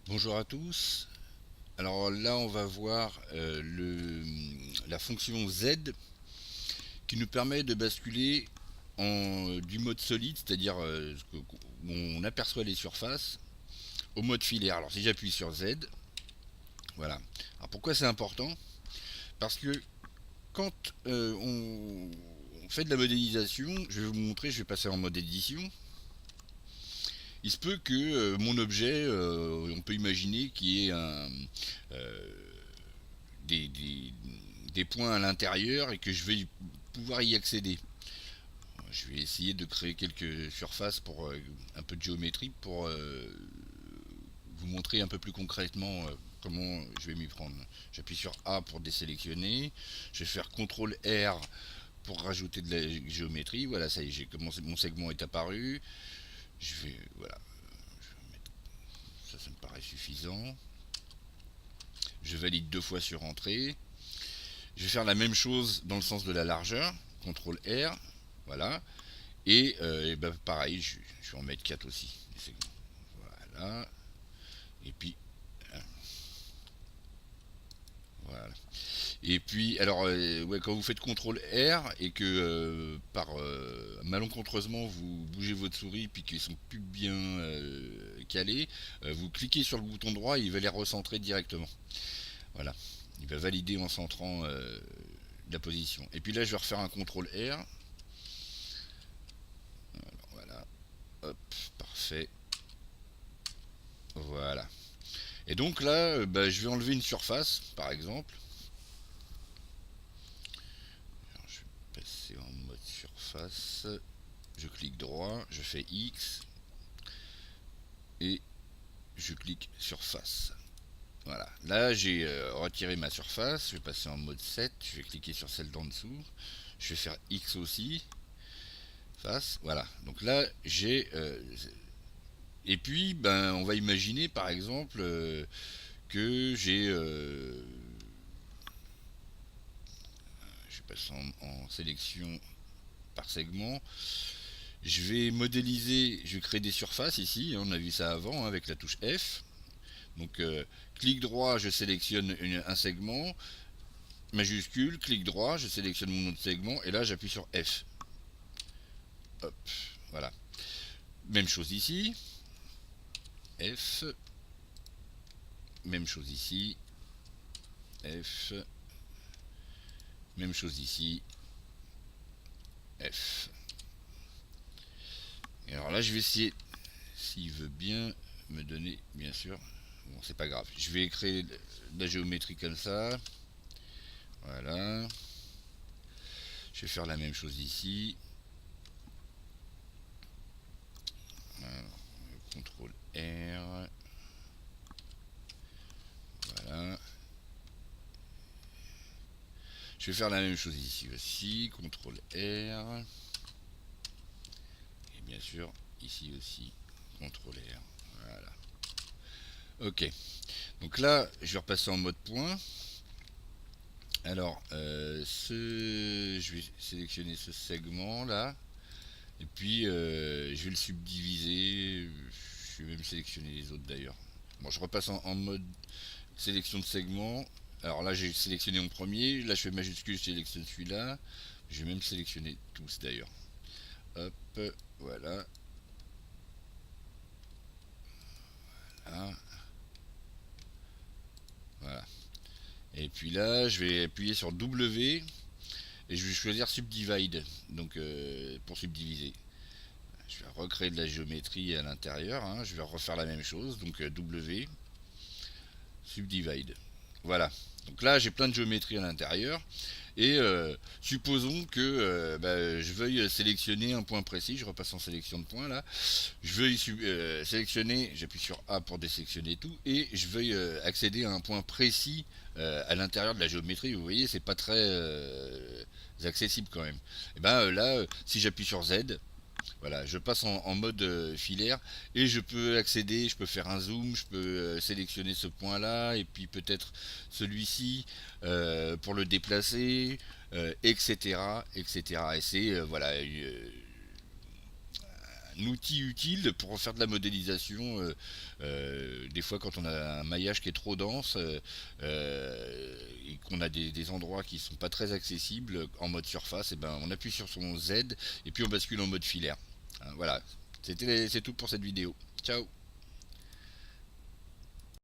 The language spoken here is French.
Bonjour à tous. Alors là, on va voir la fonction Z qui nous permet de basculer du mode solide, c'est-à-dire où on aperçoit les surfaces, au mode filaire. Alors si j'appuie sur Z, voilà. Alors pourquoi c'est important? Parce que quand on fait de la modélisation, je vais vous montrer, je vais passer en mode édition. Il se peut que mon objet, on peut imaginer qu'il y ait euh, des, des, des points à l'intérieur et que je vais pouvoir y accéder. Je vais essayer de créer quelques surfaces pour un peu de géométrie pour vous montrer un peu plus concrètement comment je vais m'y prendre. J'appuie sur A pour désélectionner. Je vais faire CTRL R pour rajouter de la géométrie. Voilà, ça y est, j'ai commencé, mon segment est apparu. Je vais, voilà, ça me paraît suffisant. Je valide deux fois sur entrée. Je vais faire la même chose dans le sens de la largeur. CTRL R, voilà. Et ben pareil, je vais en mettre 4 aussi. Voilà. Et puis, voilà. Et puis, alors, ouais, quand vous faites CTRL R et que par malencontreusement vous bougez votre souris puis qu'ils sont plus bien calés, vous cliquez sur le bouton droit et il va les recentrer directement. Voilà. Il va valider en centrant la position. Et puis là, je vais refaire un CTRL R. Voilà. Hop, parfait. Voilà. Et donc là, bah, je vais enlever une surface, par exemple. Alors, je vais passer en mode surface. Je clique droit, je fais X et je clique surface. Voilà. Là, j'ai retiré ma surface. Je vais passer en mode 7. Je vais cliquer sur celle d'en dessous. Je vais faire X aussi. Face. Voilà. Donc là, j'ai. Et puis, ben, on va imaginer, par exemple, que j'ai. Je passe en sélection par segment. Je vais modéliser, je vais créer des surfaces ici, on a vu ça avant avec la touche F. Donc clic droit, je sélectionne un segment, majuscule, clic droit, je sélectionne mon autre segment et là j'appuie sur F. Hop, voilà. Même chose ici, F, même chose ici, F, même chose ici, F. Et alors là je vais essayer, s'il veut bien me donner, bien sûr, bon c'est pas grave, je vais créer de la géométrie comme ça, voilà. Je vais faire la même chose ici. CTRL R. Voilà. Je vais faire la même chose ici aussi. CTRL R. Et bien sûr, ici aussi, CTRL R. Voilà. Ok. Donc là, je vais repasser en mode point. Alors, je vais sélectionner ce segment là. Et puis, je vais le subdiviser. Je vais même sélectionner les autres d'ailleurs. Bon, je repasse en mode sélection de segment. Alors là, j'ai sélectionné mon premier. Là, je fais majuscule, je sélectionne celui-là. Je vais même sélectionner tous d'ailleurs. Hop, voilà. Voilà. Voilà. Et puis là, je vais appuyer sur W et je vais choisir Subdivide. Donc, pour subdiviser. Je vais recréer de la géométrie à l'intérieur. Hein. Je vais refaire la même chose. Donc, W, Subdivide. Voilà. Donc là, j'ai plein de géométrie à l'intérieur. Et supposons que bah, je veuille sélectionner un point précis. Je repasse en sélection de points là. Je veuille sélectionner, j'appuie sur A pour désélectionner tout. Et je veuille accéder à un point précis à l'intérieur de la géométrie. Vous voyez, c'est pas très accessible quand même. Et ben là, si j'appuie sur Z, voilà, je passe en mode filaire et je peux accéder, je peux faire un zoom, je peux sélectionner ce point là et puis peut-être celui-ci pour le déplacer, etc. etc. Et c'est voilà, outil utile pour faire de la modélisation. Des fois, quand on a un maillage qui est trop dense et qu'on a des endroits qui sont pas très accessibles en mode surface, et ben on appuie sur son Z et puis on bascule en mode filaire. Voilà, c'est tout pour cette vidéo. Ciao.